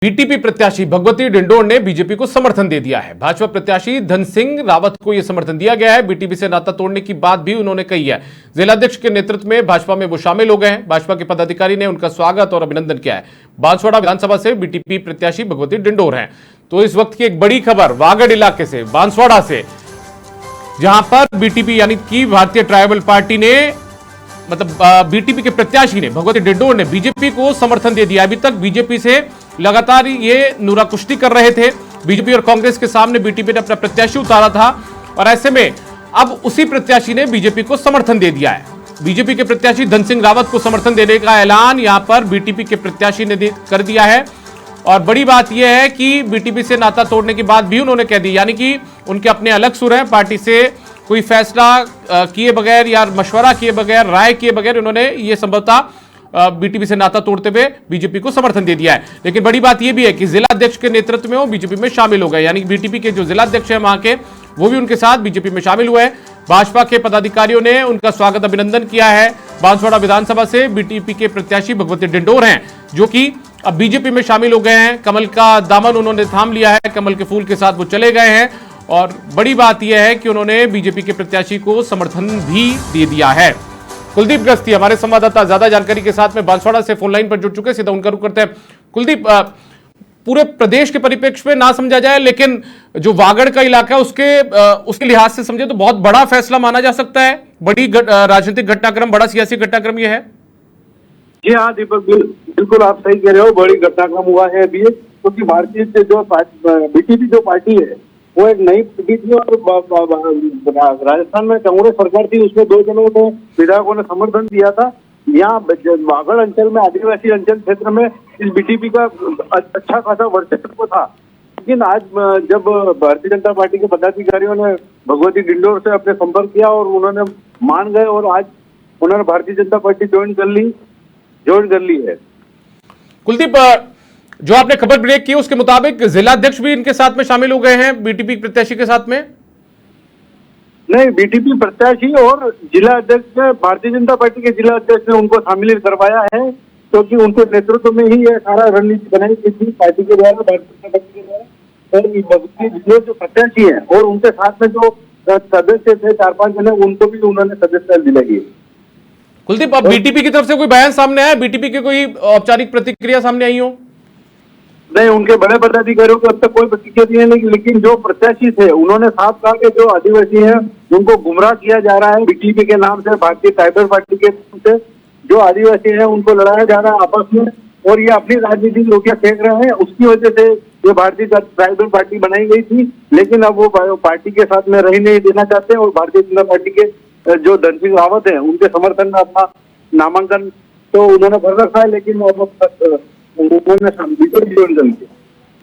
BTP प्रत्याशी भगवती डिंडोर ने BJP को समर्थन दे दिया है। भाजपा प्रत्याशी धन सिंह रावत को यह समर्थन दिया गया है। बीटीपी से नाता तोड़ने की बात भी उन्होंने कही है। जिलाध्यक्ष के नेतृत्व में भाजपा में वो शामिल हो गए हैं। भाजपा के पदाधिकारी ने उनका स्वागत और अभिनंदन किया है। बांसवाड़ा विधानसभा से बीटीपी प्रत्याशी भगवती डिंडोर हैं। तो इस वक्त की एक बड़ी खबर वागड़ इलाके से, बांसवाड़ा से, जहां पर बीटीपी यानी कि भारतीय ट्राइबल पार्टी ने बीटीपी के प्रत्याशी ने भगवती डिंडोर ने बीजेपी को समर्थन दे दिया। अभी तक बीजेपी से लगातार ये नुरा कुश्ती कर रहे थे। बीजेपी और कांग्रेस के सामने बीटीपी ने अपना प्रत्याशी उतारा था और ऐसे में अब उसी प्रत्याशी ने बीजेपी को समर्थन दे दिया है। बीजेपी के प्रत्याशी धन सिंह रावत को समर्थन देने का ऐलान यहां पर बीटीपी के प्रत्याशी ने कर दिया है। और बड़ी बात यह है कि बीटीपी से नाता तोड़ने की बात भी उन्होंने कह दी, यानी कि उनके अपने अलग सुर हैं। पार्टी से कोई फैसला किए बगैर या मशवरा किए बगैर, राय किए बगैर उन्होंने ये संभवतः बीटीपी से नाता तोड़ते हुए बीजेपी को समर्थन दे दिया है। लेकिन बड़ी बात यह भी है कि जिला अध्यक्ष के नेतृत्व में वो बीजेपी में शामिल हो गए, यानी बीटीपी के जो जिला अध्यक्ष हैं वहां के, वो भी उनके साथ बीजेपी में शामिल हुए। भाजपा के पदाधिकारियों ने उनका स्वागत अभिनंदन किया है। बांसवाड़ा विधानसभा से बीटीपी के प्रत्याशी भगवती डिंडोर हैं, जो कि अब बीजेपी में शामिल हो गए हैं। कमल का दामन उन्होंने थाम लिया है, कमल के फूल के साथ वो चले गए हैं। और बड़ी बात यह है कि उन्होंने बीजेपी के प्रत्याशी को समर्थन भी दे दिया है। कुलदीप गस्ती हमारे संवाददाता ज्यादा जानकारी के साथ में बांसवाड़ा से फोन लाइन पर जुड़ चुके हैं, सीधा उनका रुख करते हैं। कुलदीप, पूरे प्रदेश के परिप्रेक्ष्य में ना समझा जाए, लेकिन जो वागड़ का इलाका है उसके लिहाज से समझे तो बहुत बड़ा फैसला माना जा सकता है। बड़ी राजनीतिक घटनाक्रम, बड़ा सियासी घटनाक्रम ये है। जी हाँ दीपक, बिल्कुल आप सही कह रहे हो। बड़ी घटनाक्रम हुआ है अभी, क्योंकि भारतीय जो बीटीपी जो पार्टी है वो एक नई पार्टी थी और राजस्थान में कांग्रेस सरकार थी, उसमें 2 जनों को विधायकों ने समर्थन दिया था। यहाँ वागड़ अंचल में, आदिवासी अंचल क्षेत्र में इस बीटीपी का अच्छा खासा वर्चस्व था। लेकिन आज जब भारतीय जनता पार्टी के पदाधिकारियों ने भगवती डिंडोर से अपने संपर्क किया और उन्होंने मान गए और आज उन्होंने भारतीय जनता पार्टी ज्वाइन कर ली है। कुलदीप, जो आपने खबर ब्रेक की उसके मुताबिक जिला अध्यक्ष भी इनके साथ में शामिल हो गए हैं, बीटीपी प्रत्याशी के साथ में? नहीं, बीटीपी प्रत्याशी और जिला अध्यक्ष ने, भारतीय जनता पार्टी के जिला अध्यक्ष ने उनको शामिल करवाया है, क्योंकि उनके नेतृत्व में ही यह सारा रणनीति बनाई गई थी पार्टी के द्वारा, भारतीय जनता पार्टी के द्वारा। और जो प्रत्याशी है और उनके साथ में जो सदस्य थे 4-5 जने, उनको भी उन्होंने सदस्यता दिलाई। कुलदीप, अब बीटीपी की तरफ से कोई बयान सामने आया? बीटीपी की कोई औपचारिक प्रतिक्रिया सामने आई हो? नहीं, उनके बड़े पदाधिकारियों को अब तक कोई प्रतिक्रिया नहीं है। लेकिन जो प्रत्याशी थे उन्होंने साफ कहा कि जो आदिवासी हैं उनको गुमराह किया जा रहा है बीटीपी के नाम से, भारतीय ट्राइबल पार्टी के नाम से। जो आदिवासी हैं उनको लड़ाया जा रहा है आपस में, और ये अपनी राजनीतिक रोटियां फेंक रहे हैं। उसकी वजह से ये भारतीय ट्राइबल पार्टी बनाई गई थी, लेकिन अब वो पार्टी के साथ में रही नहीं देना चाहते और भारतीय जनता पार्टी के जो धन सिंह रावत है उनके समर्थन में अपना नामांकन तो उन्होंने भर रखा है। लेकिन उन्होंने